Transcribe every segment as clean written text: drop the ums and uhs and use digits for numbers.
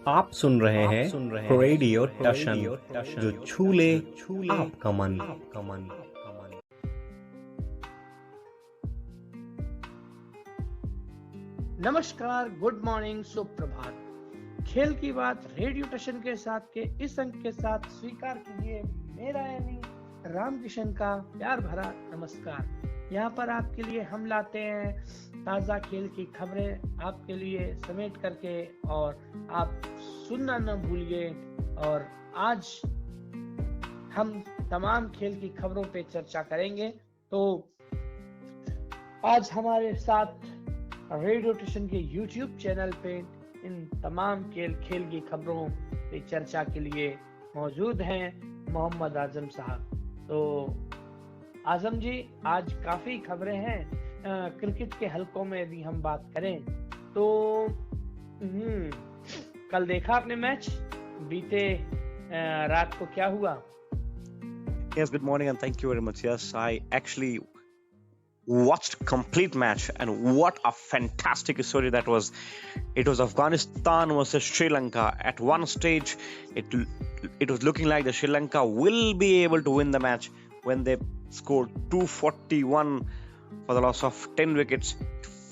आप सुन रहे हैं रेडियो टशन, जो छू ले आपका मन। नमस्कार, गुड मॉर्निंग, सुप्रभात। खेल की बात रेडियो टशन के साथ के इस अंक के साथ स्वीकार कीजिए मेरा यानी रामकिशन का प्यार भरा नमस्कार। यहाँ पर आपके लिए हम लाते हैं ताज़ा खेल की खबरें आपके लिए समेट करके, और आप सुनना न भूलिए। और आज हम तमाम खेल की खबरों पे चर्चा करेंगे। तो आज हमारे साथ रेडियो टशन के YouTube चैनल पे इन तमाम खेल की खबरों पे चर्चा के लिए मौजूद हैं मोहम्मद आजम साहब। तो आजम जी, आज काफ़ी खबरें हैं। क्रिकेट के हलकों में यदि हम बात करें तो कल देखा आपने मैच? बीते रात को क्या हुआ? Yes, good morning and thank you very much. Yes, I actually watched complete match, and what a fantastic story that was. It was Afghanistan versus Sri Lanka. At one stage, it was looking like the Sri Lanka will be able to win the match when they scored 241 for the loss of 10 wickets,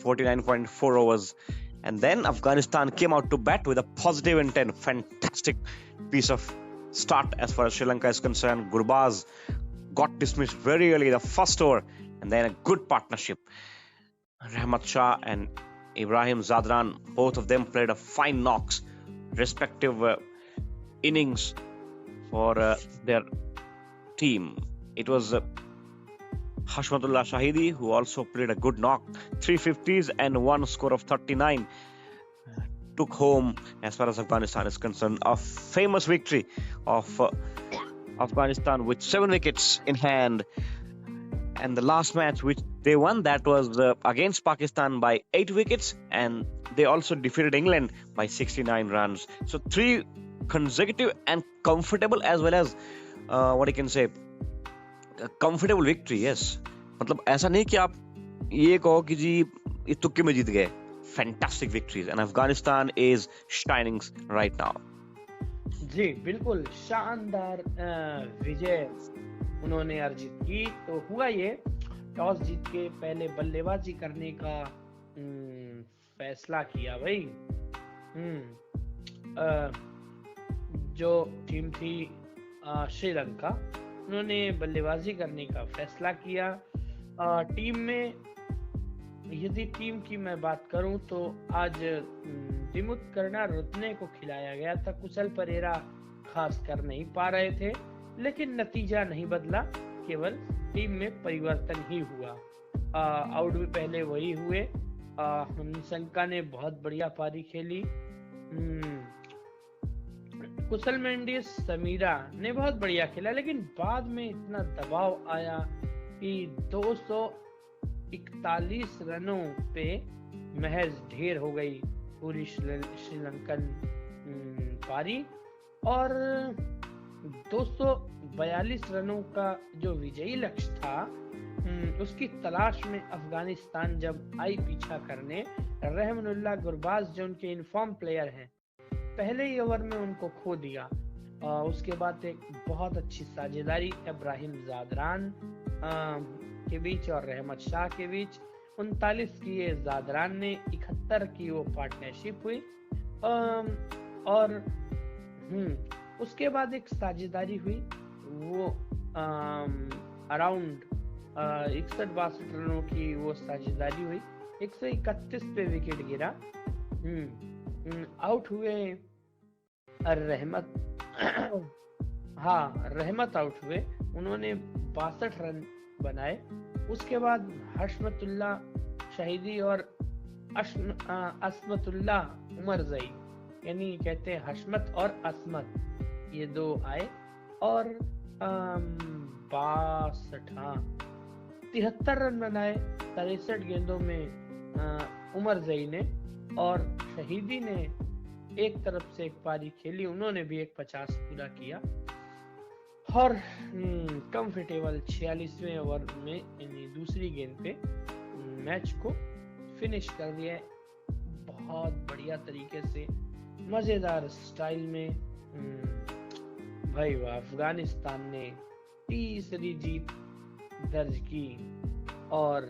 49.4 overs. And then Afghanistan came out to bat with a positive intent. Fantastic piece of start as far as Sri Lanka is concerned. Gurbaz got dismissed very early the first over, and then a good partnership. Rahmat Shah and Ibrahim Zadran, both of them played a fine knocks, respective innings for their team. It was Hashmatullah Shahidi who also played a good knock, 350s and one score of 39. Took home, as far as Afghanistan is concerned, a famous victory of Afghanistan with 7 wickets in hand. And the last match which they won, that was against Pakistan by 8 wickets, and they also defeated England by 69 runs. So 3 consecutive and comfortable, as well as what you can say, comfortable victory. Yes, मतलब ऐसा नहीं कि आप ये कहो कि जी ये तुक्के में जीत गए. Fantastic victories, and Afghanistan is shining right now. जी बिल्कुल, शानदार विजय उन्होंने अर्जित की। तो हुआ ये, टॉस जीत के पहले बल्लेबाजी करने का फैसला किया भाई। जो टीम थी श्रीलंका, उन्होंने बल्लेबाजी करने का फैसला किया। टीम में यदि टीम की मैं बात करूं तो आज दिमुथ करुणारत्ने को खिलाया गया था। कुशल परेरा खास कर नहीं पा रहे थे, लेकिन नतीजा नहीं बदला, केवल टीम में परिवर्तन ही हुआ। आउट भी पहले वही हुए। निशंका ने बहुत बढ़िया पारी खेली। कुशल मेंडिस, समीरा ने बहुत बढ़िया खेला, लेकिन बाद में इतना दबाव आया कि 241 रनों पे महज ढेर हो गई पूरी श्रीलंकन पारी, और 242 रनों का जो विजयी लक्ष्य था, उसकी तलाश में अफगानिस्तान जब आई पीछा करने, रहमानुल्लाह गुरबाज जो उनके इनफॉर्म प्लेयर हैं, पहले ही ओवर में उनको खो दिया। उसके बाद एक बहुत अच्छी साझेदारी इब्राहिम जादरान के बीच और रहमत शाह के बीच, 39 किए जादरान ने, 71 की वो पार्टनरशिप हुई। और उसके बाद एक साझेदारी हुई, वो अराउंड 61-62 रनों की वो साझेदारी हुई। 131 पे विकेट गिरा। आउट हुए रहमत, रहमत आउट हुए, उन्होंने 62 रन बनाए। उसके बाद हशमतुल्ला शहीदी और असमतुल्लाह उमरजई, यानी कहते हैं हशमत और असमत, ये दो आए और 73 रन बनाए 63 गेंदों में उमरजई ने, और शहीदी ने एक तरफ से एक पारी खेली, उन्होंने भी एक 50 पूरा किया और कंफर्टेबल 46वें ओवर में यानी दूसरी गेंद पे मैच को फिनिश कर दिया बहुत बढ़िया तरीके से। मजेदार स्टाइल में भाई वाह, अफगानिस्तान ने तीसरी जीत दर्ज की और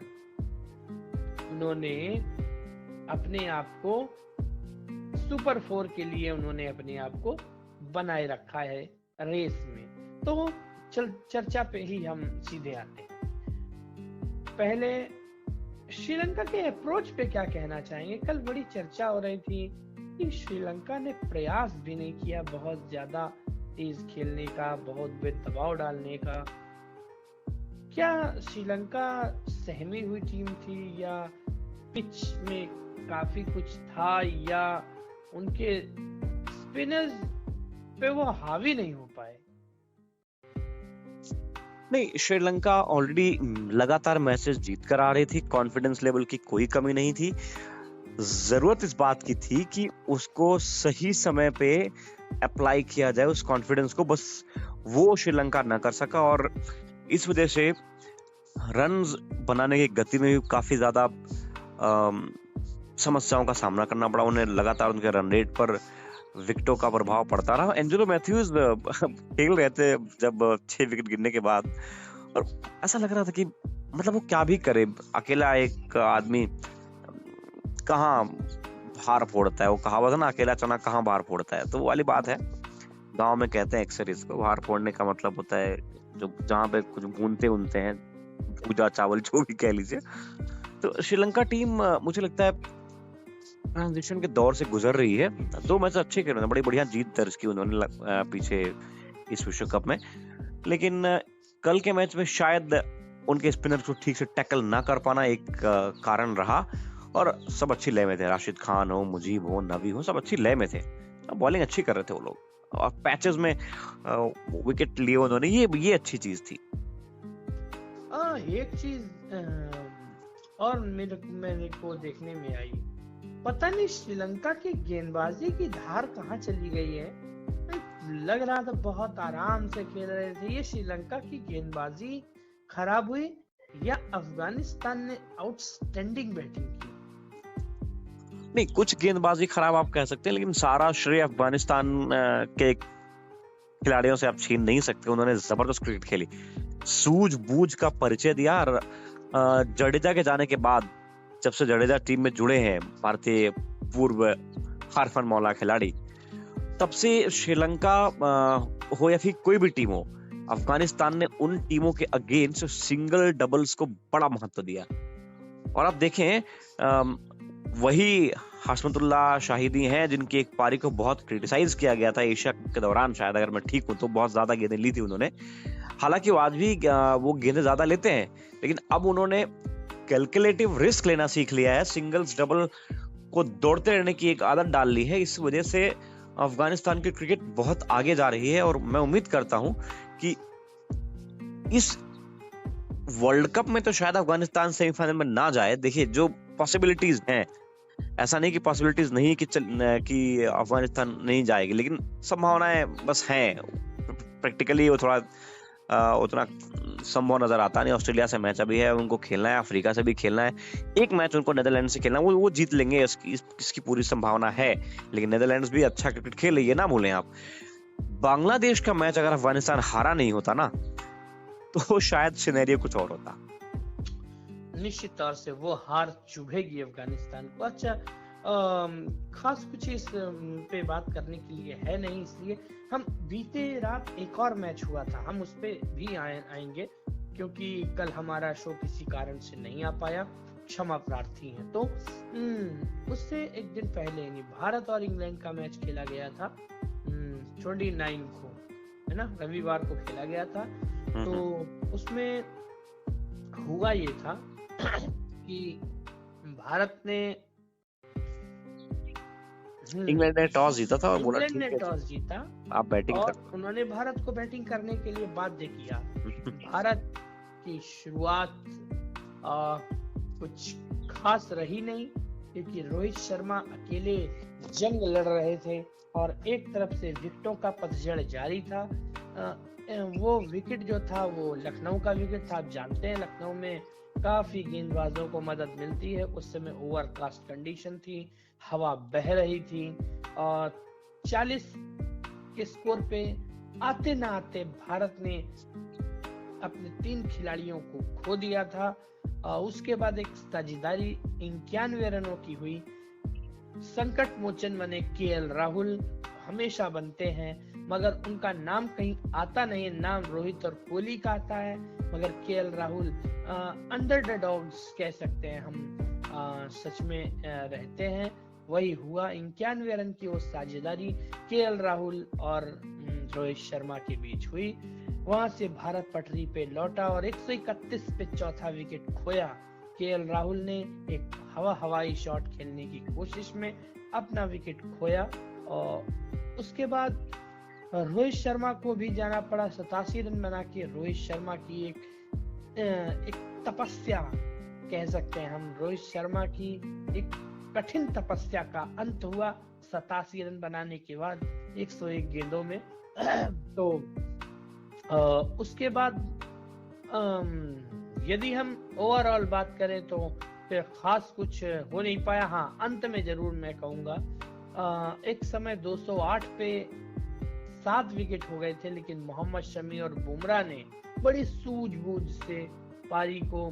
उन्होंने अपने आप को सुपर 4 के लिए उन्होंने अपने आप को बनाए रखा है रेस में। तो चर्चा पे ही हम सीधे आते हैं। पहले श्रीलंका के अप्रोच पे क्या कहना चाहेंगे? कल बड़ी चर्चा हो रही थी कि श्रीलंका ने प्रयास भी नहीं किया बहुत ज्यादा तेज खेलने का, बहुत बेदबाव डालने का। क्या श्रीलंका सहमी हुई टीम थी या पिच में काफी कुछ था या उनके स्पिनर्स पे वो हावी नहीं हो पाए? नहीं, श्रीलंका ऑलरेडी लगातार मैचेस जीत कर आ रही थी, कॉन्फिडेंस लेवल की कोई कमी नहीं थी। जरूरत इस बात की थी कि उसको सही समय पे अप्लाई किया जाए उस कॉन्फिडेंस को, बस वो श्रीलंका ना कर सका और इस वजह से रन्स बनाने की गति में भी काफी ज्यादा समस्याओं का सामना करना पड़ा उन्हें। लगातार उनके रन रेट पर विकेटों का प्रभाव पड़ता रहा। एंजेलो मैथ्यूज खेल रहे थे जब 6 विकेट गिरने के बाद और ऐसा लग रहा था कि मतलब वो क्या भी करे, अकेला एक आदमी कहाँ भार फोड़ता है। वो कहावत है ना, अकेला चना कहाँ भार फोड़ता है, तो वो वाली बात है। गांव में कहते हैं अक्सर इसको, भार फोड़ने का मतलब होता है जो जहाँ पे कुछ भूनते उनते हैं, भूजा चावल जो भी कह लीजिए। तो श्रीलंका टीम मुझे लगता है ट्रांजिशन के दौर से गुजर रही है। 2 मैच अच्छे खेले, बड़ी बढ़िया जीत दर्ज की उन्होंने पीछे इस विश्व कप में, लेकिन कल के मैच में शायद उनके स्पिनर को ठीक से टैकल ना कर पाना एक कारण रहा। और सब अच्छी लय में थे, राशिद खान हो, मुजीब हो, नबी हो, सब अच्छी लय में थे, बॉलिंग अच्छी कर रहे थे वो लोग और पैचेस में विकेट लिए उन्होंने, ये अच्छी चीज थी। एक चीज और मेरे को देखने में आई, पता नहीं श्रीलंका की गेंदबाजी की धार कहाँ चली गई है। लग रहा था बहुत आराम से खेल रहे थे। ये श्रीलंका की गेंदबाजी खराब हुई या अफगानिस्तान ने आउटस्टैंडिंग बैटिंग की? नहीं, कुछ गेंदबाजी खराब आप कह सकते हैं, लेकिन सारा श्रेय अफगानिस्तान के खिलाड़ियों से आप छीन नहीं सकते। उन्होंने जबरदस्त क्रिकेट खेली, सूझबूझ का परिचय दिया। जडेजा के जाने के बाद, जब से जडेजा टीम में जुड़े हैं, भारतीय पूर्व हारफन मौला खिलाड़ी, तब से श्रीलंका हो या फिर कोई भी टीम हो, अफगानिस्तान ने उन टीमों के अगेंस्ट सिंगल डबल्स को बड़ा महत्व दिया। और आप देखें वही हशमतुल्लाह शाहिदी हैं जिनकी एक पारी को बहुत क्रिटिसाइज किया गया था एशिया के दौरान, शायद अगर मैं ठीक हूं तो, बहुत ज्यादा गेंदें ली थी उन्होंने। हालांकि वो आज भी वो गेंदें ज्यादा लेते हैं, लेकिन अब उन्होंने कैलकुलेटिव रिस्क लेना सीख लिया है, सिंगल्स डबल को दौड़ते रहने की एक आदत डाल ली है। इस वजह से अफगानिस्तान की क्रिकेट बहुत आगे जा रही है और मैं उम्मीद करता हूं कि इस वर्ल्ड कप में तो शायद अफगानिस्तान सेमीफाइनल में ना जाए। देखिए जो पॉसिबिलिटीज हैं, ऐसा नहीं कि पॉसिबिलिटीज नहीं कि अफगानिस्तान नहीं जाएगी, लेकिन संभावनाएं बस हैं। प्रैक्टिकली वो थोड़ा उतना संभव नजर आता नहीं। ऑस्ट्रेलिया से मैच अभी है, उनको खेलना है, अफ्रीका से भी खेलना है, एक मैच उनको नेदरलैंड से खेलना है, वो जीत लेंगे, इसकी पूरी संभावना है। लेकिन नेदरलैंड्स भी अच्छा क्रिकेट खेल रही है, ना भूलें आप। बांग्लादेश का मैच अगर अफगानिस्तान हारा नहीं होता ना, तो शायद सिनेरियो कुछ और होता। निश्चित तौर से वो हार चुभेगी अफगानिस्तान को। अच्छा, खास कुछ इस पे बात करने के लिए है नहीं, इसलिए हम बीते रात एक और मैच हुआ था, हम उस पे भी आएंगे, क्योंकि कल हमारा शो किसी कारण से नहीं आ पाया, क्षमा प्रार्थी हैं। तो उससे एक दिन पहले यानी भारत और इंग्लैंड का मैच खेला गया था 29 को, है ना, रविवार को खेला गया था। तो उसमें हुआ ये था कि भारत ने इंग्लैंड ने टॉस जीता था और बोला इंग्लैंड ने टॉस जीता, आप बैटिंग और कर। उन्होंने भारत को बैटिंग करने के लिए बाध्य किया। भारत की शुरुआत कुछ खास रही नहीं, क्योंकि रोहित शर्मा अकेले जंग लड़ रहे थे और एक तरफ से विकेटों का पतझड़ जारी था। वो विकेट जो था वो लखनऊ का विकेट था। आप जानते हैं लखनऊ में काफी गेंदबाजों को मदद मिलती है। उस समय ओवरकास्ट कंडीशन थी, हवा बह रही थी और 40 के स्कोर पे आते ना आते भारत ने अपने 3 खिलाड़ियों को खो दिया था। उसके बाद एक साझेदारी 91 रनों की हुई। संकट मोचन बने केएल राहुल, हमेशा बनते हैं मगर उनका नाम कहीं आता नहीं है। नाम रोहित और कोहली का आता है मगर KL Rahul under the dogs कह सकते हैं हम, सच में रहते हैं। वही हुआ, 91 रन की वो साझेदारी केएल राहुल और रोहित शर्मा के बीच हुई। वहां से भारत पटरी पे लौटा और 131 पे चौथा विकेट खोया। केएल राहुल ने एक हवाई शॉट खेलने की कोशिश में अपना विकेट खोया और उसके बाद रोहित शर्मा को भी जाना पड़ा 87 रन बना के। रोहित शर्मा की एक तपस्या कह सकते हैं हम, रोहित शर्मा की एक कठिन तपस्या का अंत हुआ 87 रन बनाने के बाद 101 गेंदों में। तो उसके बाद यदि हम ओवरऑल बात करें तो फिर खास कुछ हो नहीं पाया। हाँ, अंत में जरूर मैं कहूंगा एक समय 208 पे 7 विकेट हो गए थे, लेकिन मोहम्मद शमी और बुमराह ने बड़ी सूझबूझ से पारी को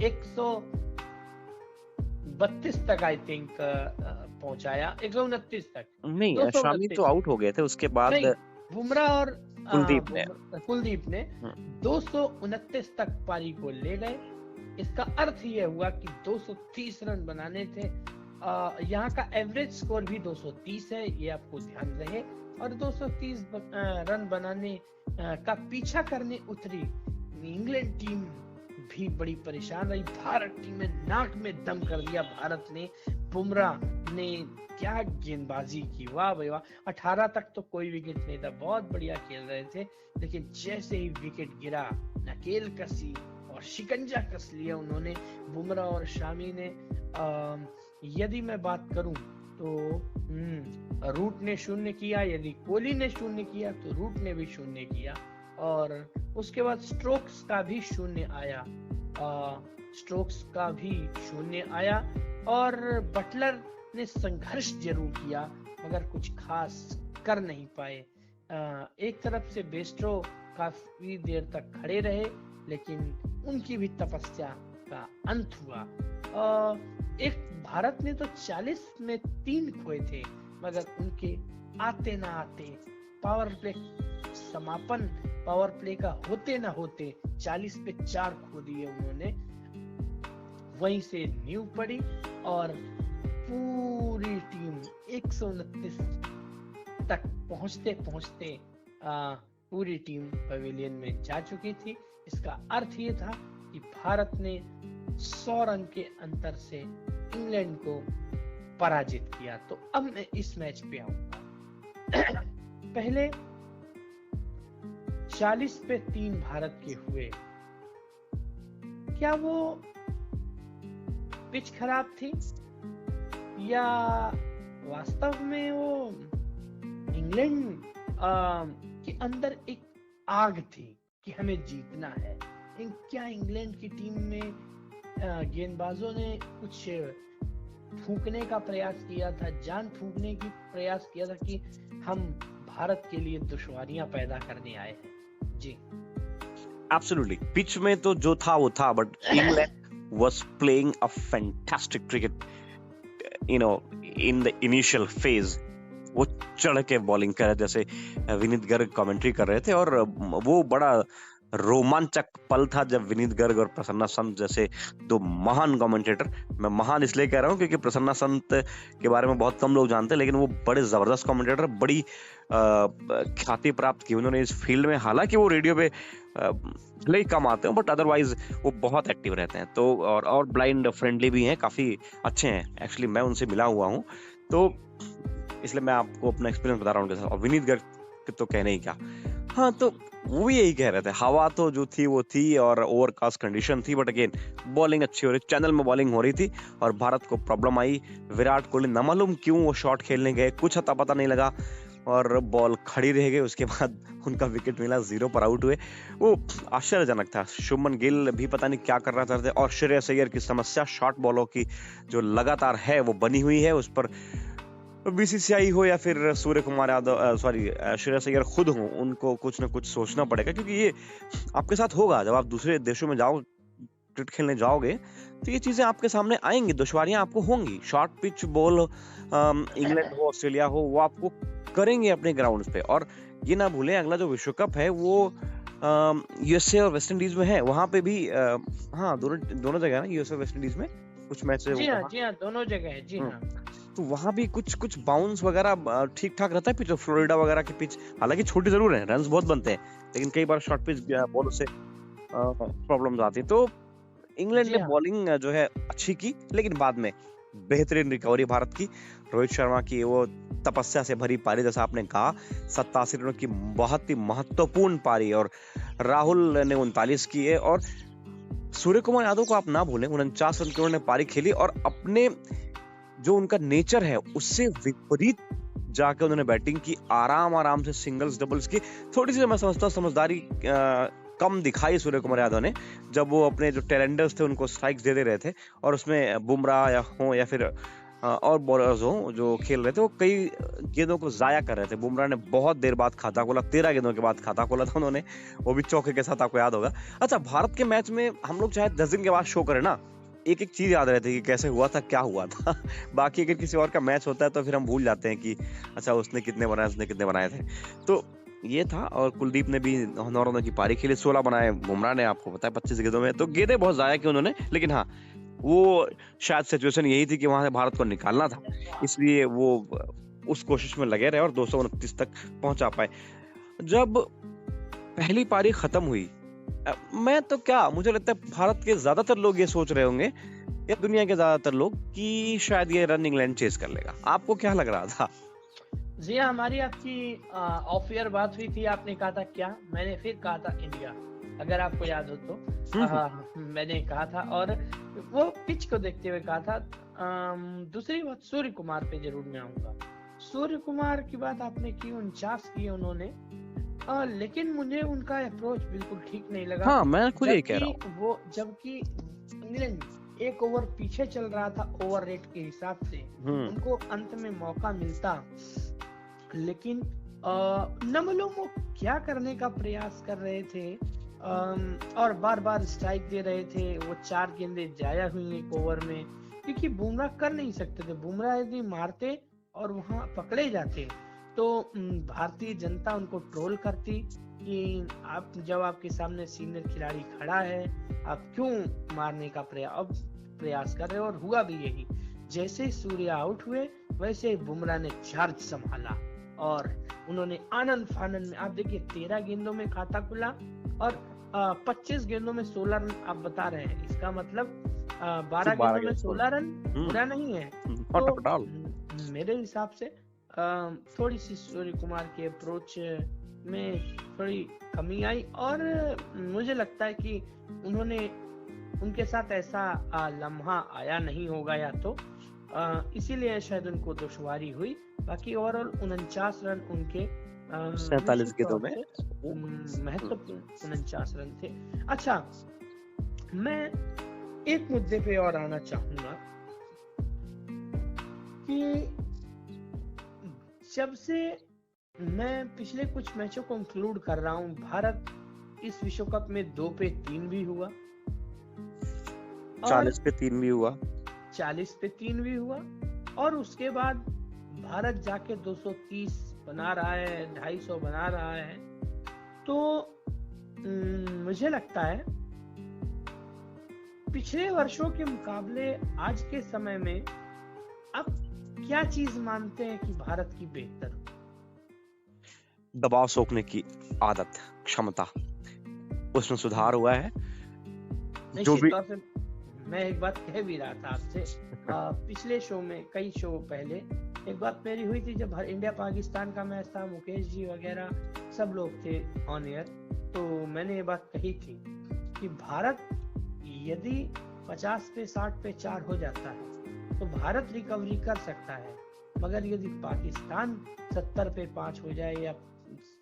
132 तक आई थिंक पहुंचाया, 129 तक नहीं, शमी तो आउट हो गए थे उसके बाद। बुमराह और कुलदीप ने 229 229 तक पारी को ले गए। इसका अर्थ ये हुआ कि 230 रन बनाने थे। यहाँ का एवरेज स्कोर भी 230 है, ये आपको ध्यान रहे। और 230 रन बनाने का पीछा करने उतरी इंग्लैंड टीम भी बड़ी परेशान रही। भारत टीम में नाक में दम कर दिया भारत ने। बुमराह ने क्या गेंदबाजी की, वाह भाई वाह। 18 तक तो कोई विकेट नहीं था, बहुत बढ़िया खेल रहे थे, लेकिन जैसे ही विकेट गिरा नकेल कसी और शिकंजा कस लिया उन्होंने बुमराह और शामी ने। यदि मैं बात करूं तो रूट ने 0 किया, यदि कोहली ने 0 किया तो रूट ने भी 0 किया। और उसके बाद स्ट्रोक्स का भी 0 आया, और बटलर ने संघर्ष जरूर किया मगर कुछ खास कर नहीं पाए। एक तरफ से बेस्ट्रो काफी देर तक खड़े रहे, लेकिन उनकी भी तपस्या का अंत हुआ। एक भारत ने तो 40 में 3 खोए थे, मगर उनके आते ना आते पावर प्ले का होते ना होते 40 पे 4 खो दिए उन्होंने। वहीं से नींव पड़ी और पूरी टीम 129 तक पहुंचते पूरी टीम पवेलियन में जा चुकी थी। इसका अर्थ ये था कि भारत ने 100 रन के अंतर से इंग्लैंड को पराजित किया। तो अब मैं इस मैच पे आऊंगा। पहले 40 पे 3 भारत के हुए। क्या वो पिच खराब थी या वास्तव में वो इंग्लैंड के अंदर एक आग थी कि हमें जीतना है? क्या इंग्लैंड की टीम में गेंदबाजों ने कुछ फूंकने का प्रयास किया था, जान फूंकने की प्रयास किया था कि हम भारत के लिए दुश्वारियां पैदा करने आए हैं? जी एब्सोल्युटली। पिच में तो जो था वो था, but England was playing a fantastic cricket, in the initial phase. वो चढ़ के बॉलिंग कर रहे, जैसे विनीत गर्ग कमेंट्री कर रहे थे, और वो बड़ा रोमांचक पल था जब विनीत गर्ग और प्रसन्ना संत जैसे 2 महान कमेंटेटर, मैं महान इसलिए कह रहा हूँ क्योंकि प्रसन्ना संत के बारे में बहुत कम लोग जानते हैं, लेकिन वो बड़े जबरदस्त कमेंटेटर, बड़ी ख्याति प्राप्त की उन्होंने इस फील्ड में। हालांकि वो रेडियो पे भले ही कम आते हैं, बट अदरवाइज वो बहुत एक्टिव रहते हैं। तो और ब्लाइंड फ्रेंडली भी हैं, काफी अच्छे हैं। एक्चुअली मैं उनसे मिला हुआ हूँ, तो इसलिए मैं आपको अपना एक्सपीरियंस बता रहा हूँ उनके साथ। और विनीत गर्ग तो कहने ही क्या। हाँ, तो वो भी यही कह रहे थे, हवा तो जो थी वो थी और ओवरकास्ट कंडीशन थी, बट अगेन बॉलिंग अच्छी हो रही, चैनल में बॉलिंग हो रही थी और भारत को प्रॉब्लम आई। विराट कोहली न मालूम क्यों वो शॉट खेलने गए, कुछ अता पता नहीं लगा और बॉल खड़ी रह गई। उसके बाद उनका विकेट मिला, 0 पर आउट हुए। वो आश्चर्यजनक था। शुभमन गिल भी पता नहीं क्या कर रहा था, और श्रेयस अय्यर की समस्या शॉर्ट बॉलों की जो लगातार है वो बनी हुई है, उस पर बीसीसीआई हो या फिर सूर्य कुमार यादव, सॉरी श्रेयस अय्यर खुद हो, उनको कुछ ना कुछ सोचना पड़ेगा, क्योंकि ये आपके साथ होगा जब आप दूसरे देशों में जाओ, क्रिकेट खेलने जाओगे, तो ये चीजें आपके सामने आएंगी, दुश्वारियां आपको होंगी। शॉर्ट पिच बॉल इंग्लैंड हो, ऑस्ट्रेलिया हो, वो आपको करेंगे अपने ग्राउंड पे। और ये ना भूलें, अगला जो विश्व कप है वो यूएसए और वेस्ट इंडीज में है, वहां पे भी हाँ, दोनों जगह है ना, यूएसए और वेस्ट इंडीज में कुछ मैच है। जी हाँ, दोनों जगह है, जी हाँ। तो वहां भी कुछ बाउंस वगैरह ठीक ठाक रहता है पिच, फ्लोरिडा वगैरह की पिच हालांकि छोटी जरूर है, रन्स बहुत बनते हैं, लेकिन कई बार शॉर्ट पिच बॉल से प्रॉब्लम्स आती है। तो इंग्लैंड ने बॉलिंग जो है अच्छी की, लेकिन बाद में बेहतरीन रिकवरी भारत की। रोहित शर्मा की वो तपस्या से भरी पारी, जैसा आपने कहा, 87 रनों की बहुत ही महत्वपूर्ण पारी, और राहुल ने 39 की है। और सूर्य कुमार यादव को आप ना भूलें, 49 रन की उन्होंने पारी खेली, और अपने जो उनका नेचर है उससे विपरीत जाके उन्होंने बैटिंग की, आराम से सिंगल्स डबल्स की। थोड़ी सी मैं समझता हूँ समझदारी कम दिखाई सूर्य कुमार यादव ने, जब वो अपने जो टैलेंटर्स थे उनको स्ट्राइक्स दे रहे थे, और उसमें बुमराह या फिर और बॉलर्स हो जो खेल रहे थे, वो कई गेंदों को जाया कर रहे थे। बुमराह ने बहुत देर बाद खाता खोला, 13 गेंदों के बाद खाता खोला था उन्होंने, वो भी चौके के साथ, आपको याद होगा। अच्छा, भारत के मैच में हम लोग चाहे 10 दिन के बाद शो करें ना, एक चीज याद रहती है कि कैसे हुआ था, क्या हुआ था। बाकी अगर किसी और का मैच होता है तो फिर हम भूल जाते हैं कि अच्छा उसने कितने बनाए थे। तो ये था। और कुलदीप ने भी 9 रनों की पारी खेली, 16 बनाए बुमराह ने, आपको पता है 25 गेंदों में, तो गेंदें बहुत जाया की उन्होंने। लेकिन हाँ, वो शायद सिचुएशन यही थी कि वहां से भारत को निकालना था, इसलिए वो उस कोशिश में लगे रहे और 229 तक पहुंचा पाए। जब पहली पारी खत्म हुई, मैं तो क्या, मुझे लगता है भारत के ज्यादातर लोग ये सोच रहे होंगे, या दुनिया के ज्यादातर लोग, कि शायद ये रन इंग्लैंड चेस कर लेगा। आपको क्या लग रहा था? जी हाँ, हमारी आपकी ऑफ एयर बात हुई थी, आपने कहा था क्या, मैंने फिर कहा था इंडिया, अगर आपको याद हो तो। मैंने कहा था, और वो पिच को देखते हुए कहा था। दूसरी बात, सूर्य कुमार पे जरूर मैं आऊंगा। सूर्य कुमार की बात आपने की, 49 की उन्होंने, लेकिन मुझे उनका अप्रोच बिल्कुल ठीक नहीं लगा। हाँ, मैं खुद यही कह रहा हूँ। वो जबकि इंग्लैंड एक ओवर पीछे चल रहा था ओवर रेट के हिसाब से, उनको अंत में मौका मिलता, लेकिन न मालूम वो क्या करने का प्रयास कर रहे थे, और बार बार स्ट्राइक दे रहे थे। वो 4 गेंदें जाया हुई एक ओवर में, क्योंकि बुमराह कर नहीं सकते थे। बुमराह यदि मारते और वहां पकड़े जाते तो भारतीय जनता उनको ट्रोल करती कि आप, जब आपके सामने सीनियर खिलाड़ी खड़ा है, आप क्यों मारने का प्रयास कर रहे हो। और हुआ भी यही, जैसे सूर्य आउट हुए वैसे ही बुमराह ने चार्ज संभाला, और उन्होंने आनंद फानंद में, आप देखिए 13 गेंदों में खाता खुला, और 25 गेंदों में 16 रन आप बता रहे हैं। इसका मतलब 12 गेंदों में 16 रन बुरा नहीं है। तो मेरे हिसाब से थोड़ी सी सूर्य कुमार के अप्रोच में थोड़ी कमी आई, और मुझे लगता है कि उनके साथ ऐसा लम्हा आया नहीं होगा, या तो इसीलिए शायद उनको दुश्वारी हुई। बाकी ओवरऑल 49 रन उनके 47 गेंदों में महत्वपूर्ण 49 रन थे। अच्छा, मैं एक मुद्दे पे और आना चाहूंगा कि जब से मैं पिछले कुछ मैचों को इंक्लूड कर रहा हूं, भारत इस विश्व कप में 2 पे 3 भी हुआ, 40 पे 3 भी हुआ, 40 पे 3 भी हुआ, और उसके बाद भारत जाके 230 बना रहा है, 250 बना रहा है। तो मुझे लगता है पिछले वर्षों के मुकाबले आज के समय में आप क्या चीज मानते हैं कि भारत की बेहतर? दबाव सोखने की आदत, क्षमता, उसमें सुधार हुआ है। जो भी मैं एक बात कह भी रहा था आपसे पिछले शो में, कई शो पहले एक बात मेरी हुई थी, जब इंडिया पाकिस्तान का मैच था, मुकेश जी वगैरह सब लोग थे ऑन एयर, तो मैंने ये बात कही थी कि भारत यदि 50 पे 60 पे 4 हो जाता है तो भारत रिकवरी कर सकता है, मगर यदि पाकिस्तान 70 पे 5 हो जाए या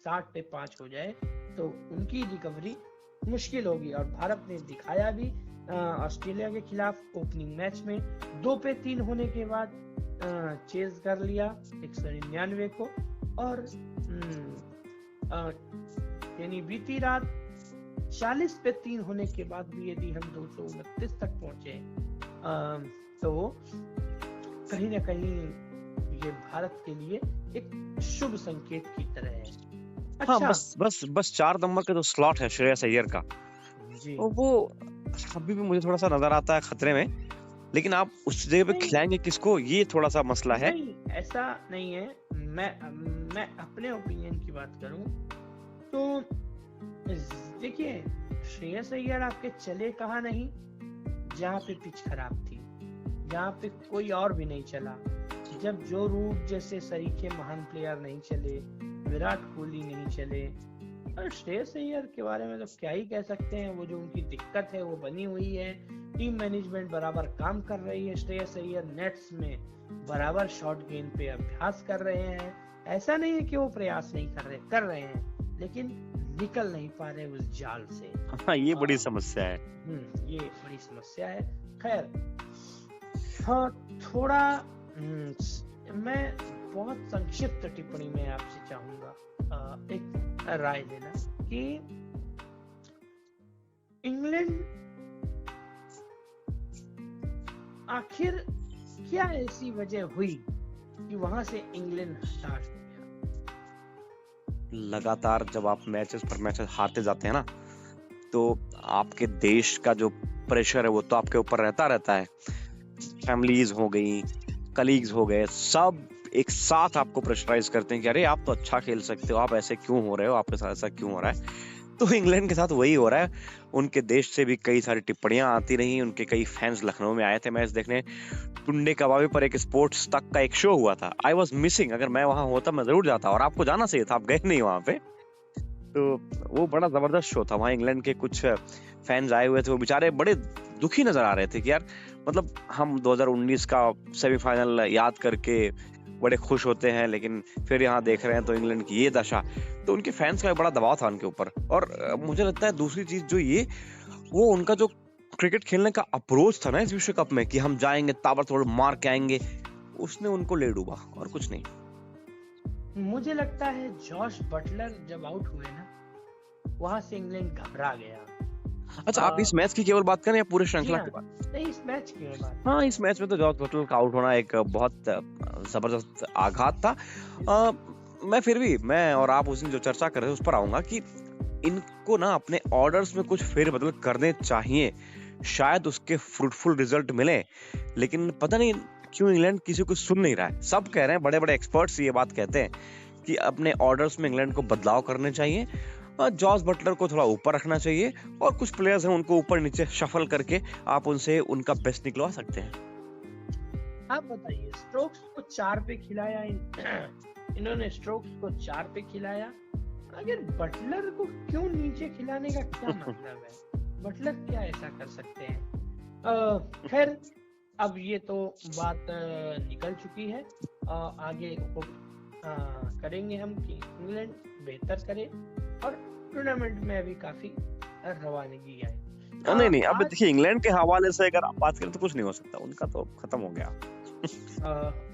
60 पे 5 हो जाए तो उनकी रिकवरी मुश्किल होगी। और भारत ने दिखाया भी ऑस्ट्रेलिया के खिलाफ ओपनिंग मैच में 2 पे 3 होने के बाद चेज कर लिया 199 को, और यानी बीती रात 40 पे 3 होने के बाद भी यदि हम 229 तक पहुंचे तो कहीं ना कहीं ये भारत के लिए एक शुभ संकेत की तरह है। अच्छा, हाँ, बस 4 नंबर का जो स्लॉट है श्रेयस अय्यर का, जी तो वो अभी भी मुझे थोड़ा सा नजर आता है खतरे में, लेकिन आप उस जगह पे नहीं खिलाएंगे किसको, ये थोड़ा सा मसला है। नहीं, ऐसा नहीं है। मैं अपने ओपिनियन की बात करूं तो देखिए, श्रेयस अय्यर आपके चले कहाँ नहीं, जहाँ पे पिच खराब थी, जहाँ पे कोई और भी नहीं चला, जब जो रूट जैसे सरीखे महान प्लेयर नहीं चले, विराट कोहली नहीं चले, और श्रेयस अय्यर के बारे में तो क्या ही कह सकते हैं। वो जो उनकी दिक्कत है वो बनी हुई है, टीम मैनेजमेंट बराबर काम कर रही है, श्रेयस अय्यर नेट्स में बराबर शॉर्ट गेंद पे अभ्यास कर रहे हैं। ऐसा नहीं है कि वो प्रयास नहीं कर रहे हैं, लेकिन निकल नहीं पा रहे उस जाल से। हाँ, ये बड़ी समस्या है। ये बड़ी समस्या है। खैर, हाँ, थोड़ा मैं बहुत संक्षिप्त टिप्पणी में आपसे चाहूंगा एक राय लेना कि इंग्लैंड आखिर क्या ऐसी वजह हुई कि वहां से इंग्लैंड हताश हो गया। लगातार जब आप मैचेस पर मैचेस हारते जाते हैं ना, तो आपके देश का जो प्रेशर है वो तो आपके ऊपर रहता है। फैमिलीज हो गई, कलीग्स हो गए, सब एक साथ आपको प्रेशराइज करते हैं कि अरे आप तो अच्छा खेल सकते हो, आप ऐसे क्यों हो रहे हो, आपके साथ ऐसा क्यों हो रहा है। तो इंग्लैंड के साथ वही हो रहा है। उनके देश से भी कई सारी टिप्पणियां आती रही। उनके कई फैंस लखनऊ में आए थे मैच देखने। टुंडे कबाबी पर एक स्पोर्ट्स तक का एक शो हुआ था, आई वॉज मिसिंग। अगर मैं वहां होता मैं जरूर जाता, और आपको जाना चाहिए था, आप गए नहीं वहां पे। तो वो बड़ा जबरदस्त शो था। वहां इंग्लैंड के कुछ फैंस आए हुए थे, वो बेचारे बड़े दुखी नजर आ रहे थे कि यार, मतलब हम 2019 का सेमीफाइनल याद करके बड़े खुश होते हैं, लेकिन फिर यहाँ देख रहे हैं तो इंग्लैंड की ये दशा। तो उनके फैंस का बड़ा दबाव था उनके ऊपर। और मुझे लगता है दूसरी चीज जो ये, वो उनका जो क्रिकेट खेलने का अप्रोच था ना इस विश्व कप में, कि हम जाएंगे ताबड़तोड़ मार के आएंगे, उसने उनको ले डूबा और कुछ नहीं। मुझे लगता है जॉश बटलर जब आउट हुए ना, वहां से इंग्लैंड घबरा गया। अच्छा, आप इस मैच की केवल बात करें या पूरे श्रृंखला की बात? नहीं, इस मैच की बात। हाँ, इस मैच में तो जॉर्ज बटलर का आउट होना एक बहुत जबरदस्त आघात था। मैं और आप उस दिन जो चर्चा कर रहे थे उस पर आऊंगा कि इनको ना अपने ऑर्डर्स में कुछ फेरबदल करने चाहिए, शायद उसके फ्रूटफुल रिजल्ट मिले। लेकिन पता नहीं क्यों इंग्लैंड किसी को सुन नहीं रहा है। सब कह रहे हैं, बड़े बड़े एक्सपर्ट्स ये बात कहते हैं कि अपने ऑर्डर्स में इंग्लैंड को बदलाव करने चाहिए, जॉर्ज बटलर को थोड़ा ऊपर रखना चाहिए, और कुछ प्लेयर्स हैं उनको ऊपर नीचे शफल करके आप उनसे उनका बेस्ट निकलवा सकते हैं। आप बताइए, स्ट्रोक्स को 4 पे खिलाया इन्होंने स्ट्रोक्स को 4 पे खिलाया। अगर बटलर को क्यों नीचे खिलाने का क्या मतलब है? बटलर क्या ऐसा कर सकते हैं? खैर, अब ये तो बात निकल चुकी है। आगे करेंगे हम कि इंग्लैंड बेहतर करे और टूर्नामेंट में अभी काफी रवानगी आए। नहीं, अब देखिए, इंग्लैंड के हवाले से अगर आप बात करें तो कुछ नहीं हो सकता, उनका तो खत्म हो गया।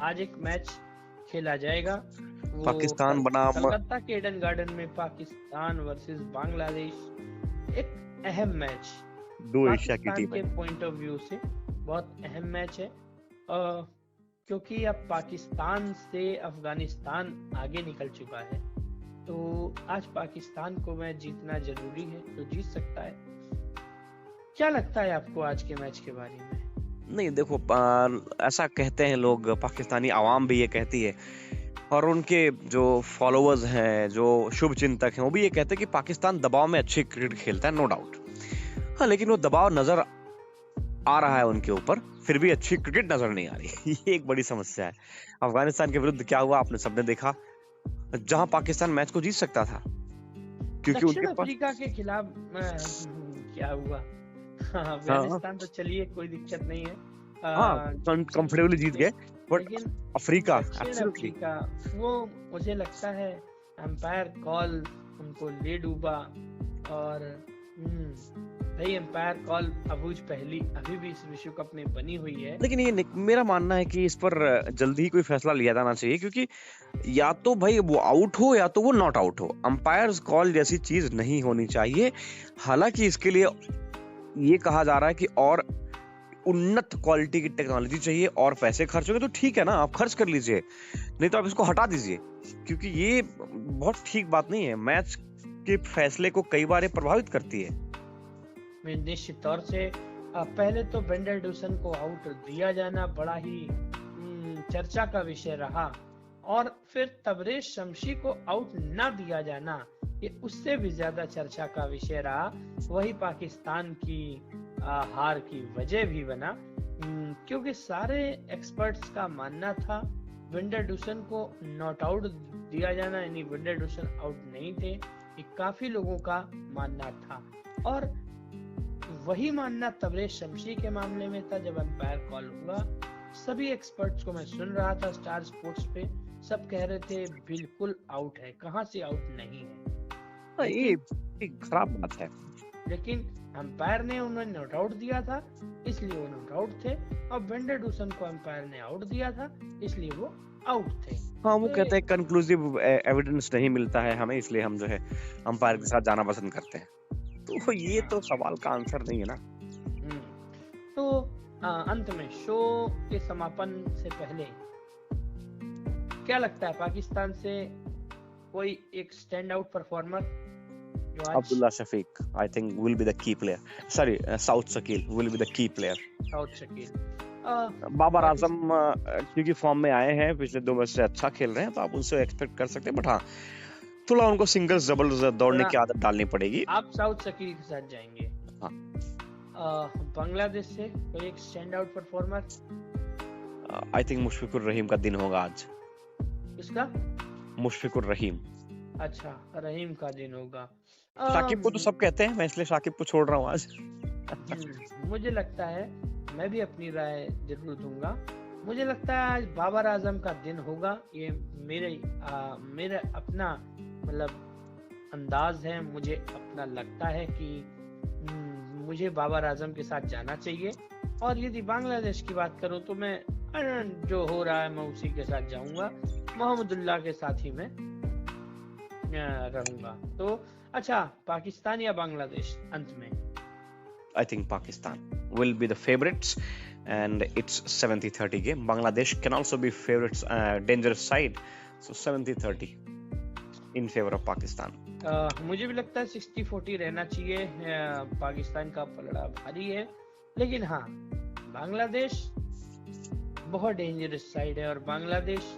आज एक मैच खेला जाएगा, पाकिस्तान बनाम कलकत्ता के ईडन गार्डन में, पाकिस्तान वर्सेस बांग्लादेश। एक अहम मैच, दो एशिया की टीम के पॉइंट ऑफ व्यू से बहुत अहम मैच है, क्योंकि अब पाकिस्तान से अफगानिस्तान आगे निकल चुका है। तो आज पाकिस्तान को मैच जीतना जरूरी है, तो जीत सकता है। क्या लगता है आपको आज के मैच के बारे में? नहीं, देखो, ऐसा कहते हैं लोग, पाकिस्तानी आवाम भी ये कहती है, और उनके जो फॉलोअर्स हैं, जो शुभ चिंतक हैं, वो भी ये कहते हैं कि पाकिस्तान दबाव में अच्छी क्रिकेट खेलता है, नो डाउट। हाँ, लेकिन वो दबाव नजर आ रहा है उनके ऊपर, फिर भी अच्छी क्रिकेट नजर नहीं आ रही। ये एक बड़ी समस्या है। अफगानिस्तान के विरुद्ध क्या हुआ आपने सबने देखा, जहां पाकिस्तान मैच को जीत सकता था, क्योंकि उनके पास अफ्रीका के खिलाफ क्या हुआ। अफगानिस्तान तो चलिए कोई दिक्कत नहीं है, कंफर्टेबली जीत गए, बट अफ्रीका एब्सोल्युटली, वो मुझे लगता है अंपायर कॉल उनको ले डूबा। और भाई एम्पायर कॉल अबूझ पहली अभी भी इस विश्व कप में बनी हुई है। लेकिन ये मेरा मानना है कि इस पर जल्दी ही कोई फैसला लिया जाना चाहिए, क्योंकि या तो भाई वो आउट हो या तो वो नॉट आउट हो। अंपायर्स कॉल जैसी चीज नहीं होनी चाहिए। हालांकि इसके लिए ये कहा जा रहा है कि और उन्नत क्वालिटी की टेक्नोलॉजी चाहिए और पैसे खर्च होंगे तो ठीक है ना, आप खर्च कर लीजिए, नहीं तो आप इसको हटा दीजिए, क्योंकि ये बहुत ठीक बात नहीं है। मैच के फैसले को कई बार ये प्रभावित करती है। निश्चित तौर से पहले तो वेंडर डूसन को आउट दिया जाना बड़ा ही चर्चा का विषय रहा, और फिर तबरेज शमशी को आउट ना दिया जाना ये उससे भी ज्यादा चर्चा का विषय रहा। वही पाकिस्तान की हार की वजह भी बना, क्योंकि सारे एक्सपर्ट्स का मानना था वेंडर डूसन को नॉट आउट दिया जाना, यानी वेंडर डूसन आउट नहीं थे, ये काफी लोगों का मानना था। और वही मानना तबरेज शमशी के मामले में था। जब अंपायर कॉल हुआ, सभी एक्सपर्ट्स को मैं सुन रहा था स्टार स्पोर्ट्स पे, सब कह रहे थे बिल्कुल आउट है, कहां से आउट नहीं है। ये एक खराब बात है। लेकिन अंपायर ने उन्हें नॉट आउट दिया था, इसलिए वो नॉट आउट थे, और वेंडर डूसन को अंपायर ने आउट दिया था, इसलिए वो आउट थे। हाँ, वो कहते हैं कंक्लूसिव एविडेंस नहीं मिलता है हमें, इसलिए हम जो है अंपायर के साथ जाना पसंद करते हैं। तो ये तो सवाल का आंसर नहीं है ना। तो अंत में शो के समापन से पहले क्या लगता है, पाकिस्तान से कोई एक stand out performer? Abdullah Shafique I think will be the key player, sorry Saud Shakeel will be the key player. Saud Shakeel, Babar Azam क्योंकि फॉर्म में आए हैं, पिछले 2 मैच से अच्छा खेल रहे हैं, तो आप उनसे एक्सपेक्ट कर सकते हैं, बट हाँ थोड़ा उनको सिंगल्स डबल्स दौड़ने की आदत डालनी पड़ेगी। आप साउथ शकील के साथ जाएंगे? हाँ। बांग्लादेश से कोई एक stand out performer? I think Mushfiqur Rahim का दिन होगा आज। किसका? मुशफिकुर रहीम। अच्छा, रहीम का दिन होगा। शाकिब को तो सब कहते हैं, मैं इसलिए शाकिब को छोड़ रहा हूँ आज। मुझे लगता है, मैं भी अपनी राय जरूर दूंगा, मुझे लगता है आज बाबर आजम का दिन होगा। ये मेरा अपना मतलब अंदाज है, मुझे अपना लगता है कि मुझे बाबर आजम के साथ जाना चाहिए। और यदि बांग्लादेश की बात करूं तो मैं जो हो रहा है मैं उसी के साथ जाऊंगा, मोहम्मदुल्लाह के साथ ही मैं रहूंगा। तो अच्छा, पाकिस्तान या बांग्लादेश अंत में? I think Pakistan will be the favorites, and it's 70-30 game. Bangladesh can also be favorites, dangerous side, so 70-30 in favor of Pakistan. मुझे भी लगता है 60-40 रहना चाहिए। पाकिस्तान का पलड़ा भारी है, लेकिन हाँ बांग्लादेश बहुत डेंजरस साइड है, और बांग्लादेश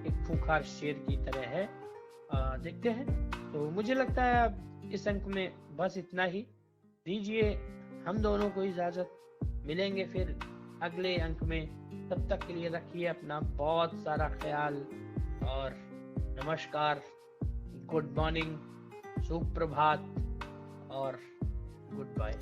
एक खूंखार शेर की तरह है। देखते हैं। तो मुझे लगता है अब इस अंक में बस इतना ही। दीजिए हम दोनों को इजाजत, मिलेंगे फिर अगले अंक में। तब तक के लिए रखिए अपना बहुत सारा ख्याल, और नमस्कार, गुड मॉर्निंग, सुप्रभात और गुड बाय।